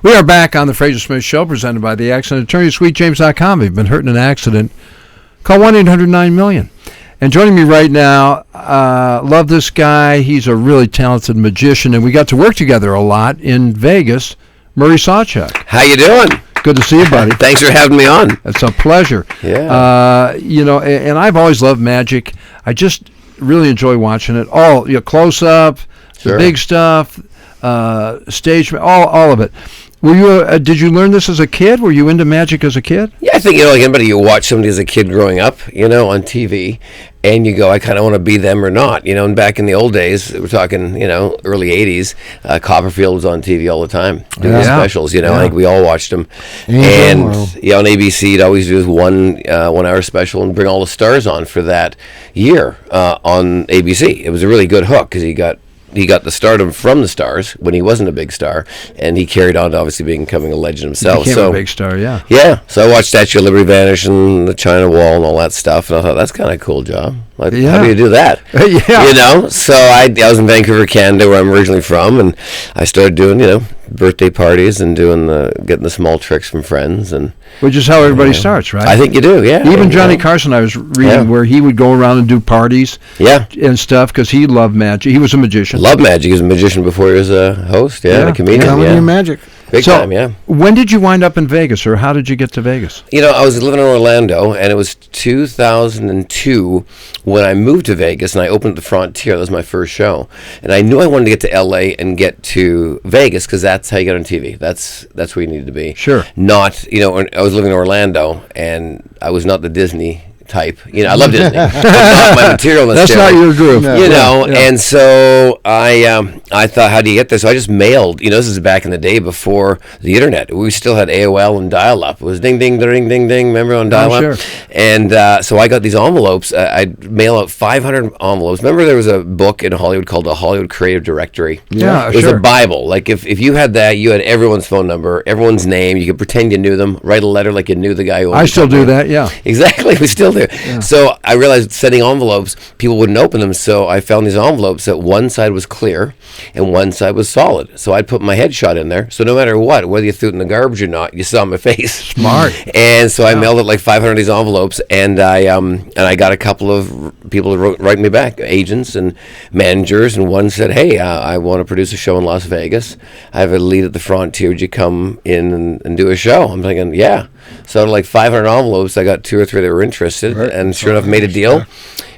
We are back on the Frazer Smith Show, presented by the Accident Attorney, SweetJames.com. If you've been hurt in an accident, call 1-800-9-MILLION. And joining me right now, love this guy. He's a really talented magician, and we got to work together a lot in Vegas. Murray Sawchuck. How you doing? Good to see you, buddy. Thanks for having me on. It's a pleasure. Yeah. And I've always loved magic. I just really enjoy watching it. All close up, Sure. the big stuff, stage, all of it. Were you? Did you learn this as a kid? Were you into magic as a kid? Yeah, I think, like anybody, you watch somebody as a kid growing up, on TV, and you go, I kind of want to be them or not, And back in the old days, we're talking, early 80s, Copperfield was on TV all the time, doing his specials, I think we all watched them. And, on ABC, you'd always do this 1 hour special and bring all the stars on for that year on ABC. It was a really good hook because he got the stardom from the stars when he wasn't a big star, and he carried on to obviously becoming a legend himself. He became a big star, yeah. Yeah, so I watched Statue of Liberty vanish and the China Wall and all that stuff, and I thought, that's kind of a cool job. How do you do that? So I was in Vancouver, Canada, where I'm originally from, and I started doing, birthday parties and getting the small tricks from friends, and which is how everybody starts, right? I think you do, yeah. Even Johnny Carson, I was reading where he would go around and do parties, and stuff because he loved magic. He was a magician. Loved magic. He was a magician before he was a host, a comedian. Comedy and magic. Big time, yeah. When did you wind up in Vegas, or how did you get to Vegas? I was living in Orlando, and it was 2002 when I moved to Vegas, and I opened the Frontier. That was my first show. And I knew I wanted to get to L.A. and get to Vegas, because that's how you get on TV. That's where you need to be. Sure. Not, I was living in Orlando, and I was not the Disney type. I love Disney. That's not my material. That's not your groove. And so I thought, how do you get this? So I just mailed. This is back in the day before the internet. We still had AOL and dial-up. It was ding, ding, ding, ding, ding. Remember on dial-up? Oh, sure. And so I got these envelopes. I'd mail out 500 envelopes. Remember there was a book in Hollywood called the Hollywood Creative Directory? Yeah, It was a Bible. Like if you had that, you had everyone's phone number, everyone's name. You could pretend you knew them. Write a letter like you knew the guy who owned I still do that, yeah. Exactly. We still do. Yeah. So I realized sending envelopes, people wouldn't open them, so I found these envelopes that one side was clear and one side was solid. So I'd put my headshot in there, so no matter what, whether you threw it in the garbage or not, you saw my face. Smart. And so I mailed it like 500 of these envelopes, and I got a couple of people to write me back, agents and managers, and one said, hey, I want to produce a show in Las Vegas. I have a lead at the Frontier. Would you come in and do a show? I'm thinking, yeah. So like 500 envelopes, I got 2 or 3 that were interested, and sure enough, made a deal.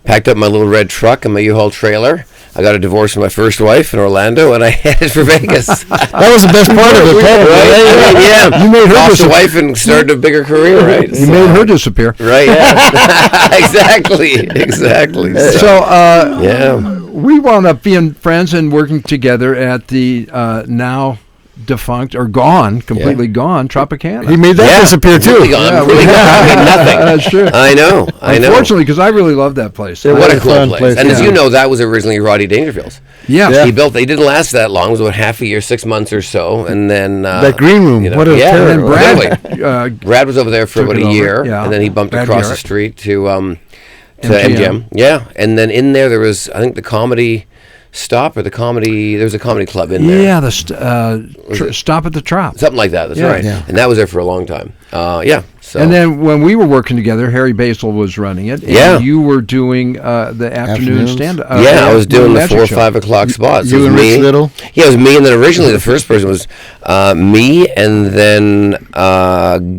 Packed up my little red truck and my U-Haul trailer. I got a divorce from my first wife in Orlando, and I headed for Vegas. That was the best part of it, right? Yeah. You made her lost a wife and started a bigger career, right? You made her disappear. Right, yeah. Exactly. So, we wound up being friends and working together at the now defunct or completely gone Tropicana. He made that disappear too. Really gone. Nothing. That's true. I know. Unfortunately, because I really love that place. What a cool place. And as you know, that was originally Rodney Dangerfield's. Yeah. He didn't last that long. It was about half a year, 6 months or so, and then that green room. What a terror. And Brad, Brad was over there for about a year, and then he bumped across the street to MGM. Yeah, and then in there was, I think, the comedy. There's a comedy club in there. Yeah, Stop at the Trop. Something like that, that's right. Yeah. And that was there for a long time. So. And then when we were working together, Harry Basil was running it. And you were doing the afternoon stand-up. I was doing the 4 or 5 o'clock spots. You and Rich Little? Yeah, it was me, and then originally the first person was me, and then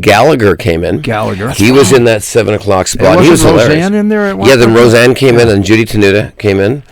Gallagher came in. He was in that 7 o'clock spot. He was hilarious. Roseanne in there at one then Roseanne came in, and Judy Tenuta came in.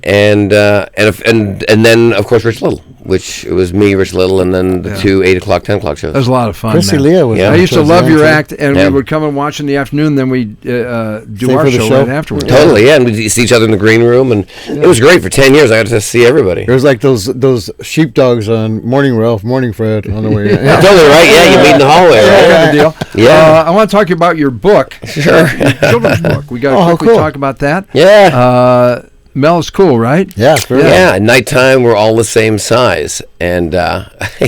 And then of course Rich Little, which it was me, Rich Little, and then the 2 8 o'clock, 10 o'clock shows. That was a lot of fun. Chrissy Leah was. I used to love your act, and we would come and watch in the afternoon. Then we do our show right afterwards. Totally, and we'd see each other in the green room, and it was great. For 10 years, I got to see everybody. It was like those sheepdogs on Morning Ralph, Morning Fred on the way. Totally right. Yeah, you meet in the hallway. Right? Deal. Yeah. I want to talk to you about your book. Sure. Children's book. We got to quickly talk about that. Yeah. Mel is cool, right? Yeah, At nighttime, we're all the same size. and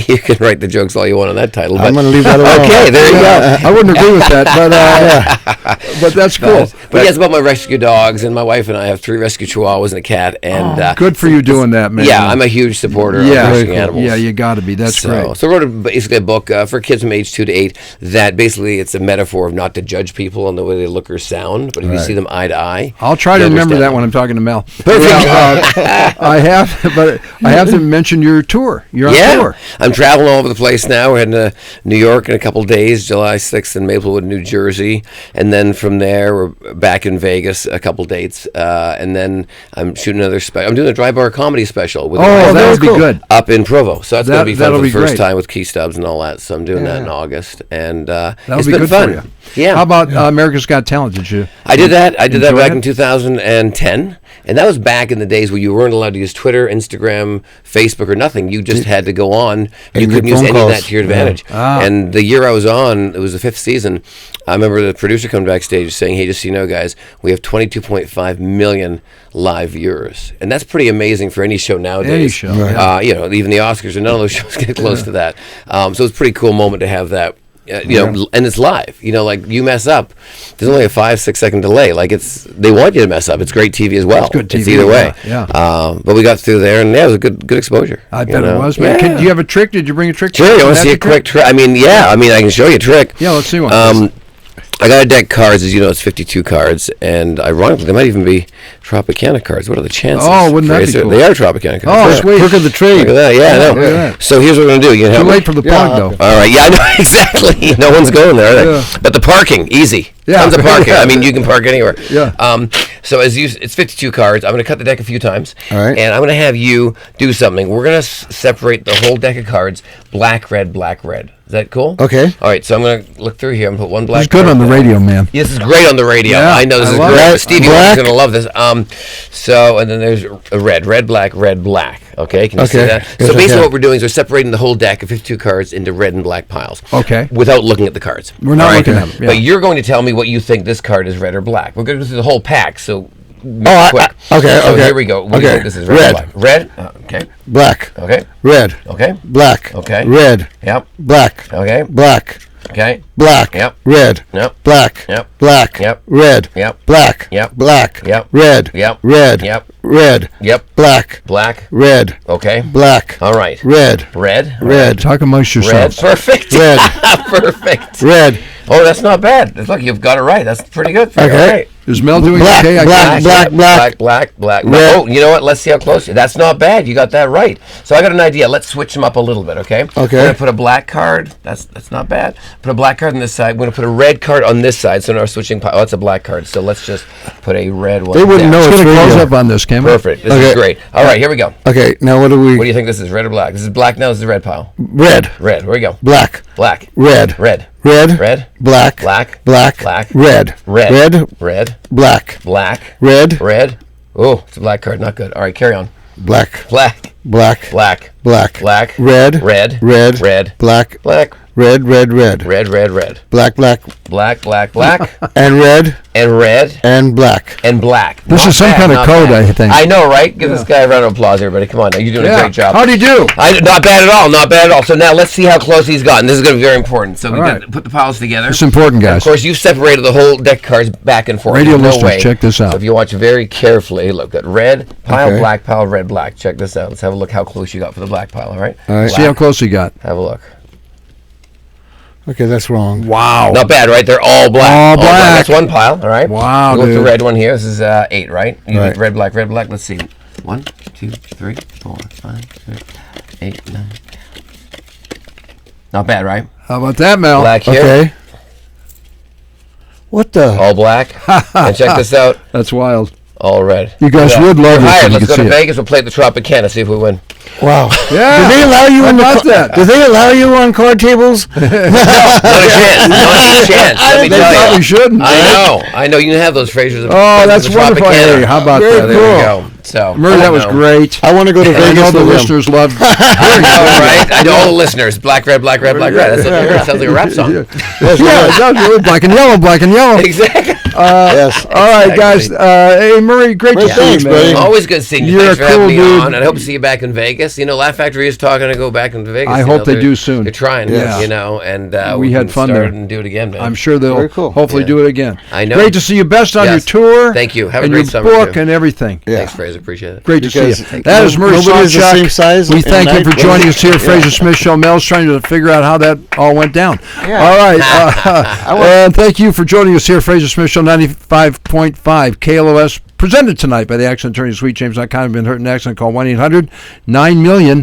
you can write the jokes all you want on that title. I'm going to leave that alone. Okay, there you go. I wouldn't agree with that, but that's cool. But yeah, it's about my rescue dogs, and my wife and I have 3 rescue chihuahuas and a cat. And good for you doing that, man. Yeah, I'm a huge supporter of rescuing animals. Yeah, you got to be. That's great. So I wrote basically a book for kids from age 2 to 8 that basically it's a metaphor of not to judge people on the way they look or sound, but if you see them eye to eye, I'll try to remember that when I'm talking to Mel. I have to mention your tour. You're on tour. I'm traveling all over the place now. We're heading to New York in a couple of days, July 6th in Maplewood, New Jersey, and then from there we're back in Vegas a couple dates, and then I'm shooting another special. I'm doing a dry bar comedy special with that would be good up in Provo. So that's going to be fun for the first great. time with Key Stubbs and all that. So I'm doing that in August, and that'll be good fun. for you. Yeah. How about America's Got Talent? Did you? I did that. I did that back it? in 2010, and that was back in the days where you weren't allowed to use Twitter, Instagram, Facebook, or nothing. You just had to go on. You couldn't use any of that to your advantage. And the year I was on, it was the 5th season. I remember the producer coming backstage saying, "Hey, just so you know, guys, we have 22.5 million live viewers, and that's pretty amazing for any show nowadays. Any show, even the Oscars, and none of those shows get close to that. So it's a pretty cool moment to have that." And it's live. Like you mess up, there's only a 5-6 second delay. Like they want you to mess up. It's great TV as well. It's good TV. It's either way. Yeah. But we got through there, and it was a good exposure. I bet it was. Man. Do you have a trick? Did you bring a trick? Sure. You want to see a quick trick? I mean, I can show you a trick. Yeah, let's see one. I got a deck of cards. As you know, it's 52 cards, and ironically, they might even be Tropicana cards. What are the chances? Oh, wouldn't that be Frazer? cool? They are Tropicana cards. Oh, sweet. Crook of the tree. Look at that. Yeah, I know. Look at that. So here's what we're going to do. You can Too help me? late for the punk, though. All right. Yeah, I know. Exactly. No one's going there, are they? Yeah. But the parking, easy. Yeah. Tons of parking. I mean, you can park anywhere. Yeah. So it's 52 cards. I'm going to cut the deck a few times. All right. And I'm going to have you do something. We're going to separate the whole deck of cards, black, red, black, red. Is that cool? Okay. All right. So I'm going to look through here and put one black It's good card on the down. radio, man. Yes, this is great on the radio. Yeah, I know this I is love great. it. Stevie Wonder's going to love this. So, and then there's a red, black, red, black. Okay, can you see that? Yes, So I basically can. what we're doing is we're separating the whole deck of 52 cards into red and black piles. Okay. Without looking at the cards. We're not All looking at them. Yeah. But you're going to tell me what you think this card is red or black. We're going to go through the whole pack, so quick. Okay, So okay. here we go. What do you Okay. think this is, red or black? Red? Okay. Black. Okay. Red. Okay. Black. Okay. Red. Yep. Black. Okay. Black. Okay. Black. Yep. Red. Yep. Black. Yep. Black. Yep. Red. Yep. Black. Yep. Black. Yep. Red. Yep. Red. Yep. Red. Yep. Black. Black. Red. Okay. Black. All right. Red. Red. Red. Talk amongst Red. yourselves. Perfect. Red. Perfect. Red. Oh, that's not bad. Look, you've got it right. That's pretty good. For you. Okay. Okay. Is Mel doing Black, okay? black, Black. Red. Oh, you know what? Let's see how close. That's not bad. You got that right. So I got an idea. Let's switch them up a little bit, okay? Okay. We're going to put a black card. That's not bad. Put a black card on this side. We're going to put a red card on this side. So now we're switching. Oh, that's a black card. So let's just put a red one. They wouldn't down. know Let's it's get a radio. close up on this, can we? Perfect. This Okay. is great. All right, here we go. Okay, now what do we... What do you think this is? Red or black? This is black now. This is the red pile. Red. Red. Here we go. Black. Black. Red. Red. Red. Red. Black. Black. Black. Black. Red. Red. Red. Red. Black. Black. Red. Red. Oh, it's a black card. Not good. All right, carry on. Black. Black. Black. Black. Black. Black. Red. Red. Red. Red. Black. Black. Red. Red. Red. Red. Red. Red. Black. Black. Black. Black. Black. And red. And red. And black. And black. This Not is some bad, kind of not code, bad. I think. I know, right? Give this guy a round of applause, everybody. Come on, now. You're doing a great job. How do you do? Not bad at all. Not bad at all. So now let's see how close he's gotten. This is going to be very important. So we All right. got to put the piles together. It's important, And guys. of course, you've separated the whole deck of cards back and forth. Radio There's no listeners, way. check this out. So if you watch very carefully, look at red pile, Okay. black pile, red, black. Check this out. Let's have a look how close you got for the black pile. All right. All right. See how close he got. Have a look. Okay, that's wrong. Wow. Not bad, right? They're all black. All black. That's one pile. All right. Wow, We'll go with the dude. red one here. This is 8, right? You Right. think red, black, red, black. Let's see. 1, 2, 3, 4, 5, 6, 8, 9. Not bad, right? How about that, Mel? Black here. Okay. What the? All black. And check this out. That's wild. All red. You guys would love You're this hired. if you Let's could go to see it. Vegas. We'll play the Tropicana. See if we win. Wow. Yeah. Do they allow you How in the about that? Do they allow you on card tables? Not a chance. Not a chance. Let me They tell probably you. shouldn't. I know. You can have those Frasers. Oh, that's wonderful. Tropicana. Hey, how about Very that? There we cool. go. So Murray, that was great. I want to go to And I know Vegas the with him. listeners loved. I know, right? I know all the listeners. Black, red, black, red, black, red. That's what it sounds like a rap song. Yeah, it sounds really black and yellow, black and yellow. Exactly. Yes. All right, guys. Hey, Murray, great to Well, see thanks, you, man. buddy. Always good seeing you. You're Thanks a for having cool me dude. on. And I hope to see you back in Vegas. You know, Laugh Factory is talking to go back into Vegas. I You hope know, they they're- do soon. They're trying, Yeah. you know, and We had can fun start there. and do it again, man. I'm sure they'll Very cool. hopefully Yeah. do it again. I know. Great to see you. Best on your Yes. tour. Thank you. Have a and great your summer, book too. and everything. Yeah. Thanks, Fraser. Appreciate it. Great to Because see you. That is Murray nobody's the Sawchuck. same size We and thank him for height. joining us here at Yeah. Frazer Smith Show. Mel's trying to figure out how that all went down. Yeah. All right. And thank you for joining us here at Frazer Smith Show 95.5 KLOS. Presented tonight by the Accident Attorney Suite. James.com. Been hurt in an accident. Call 1-800-9-MILLION.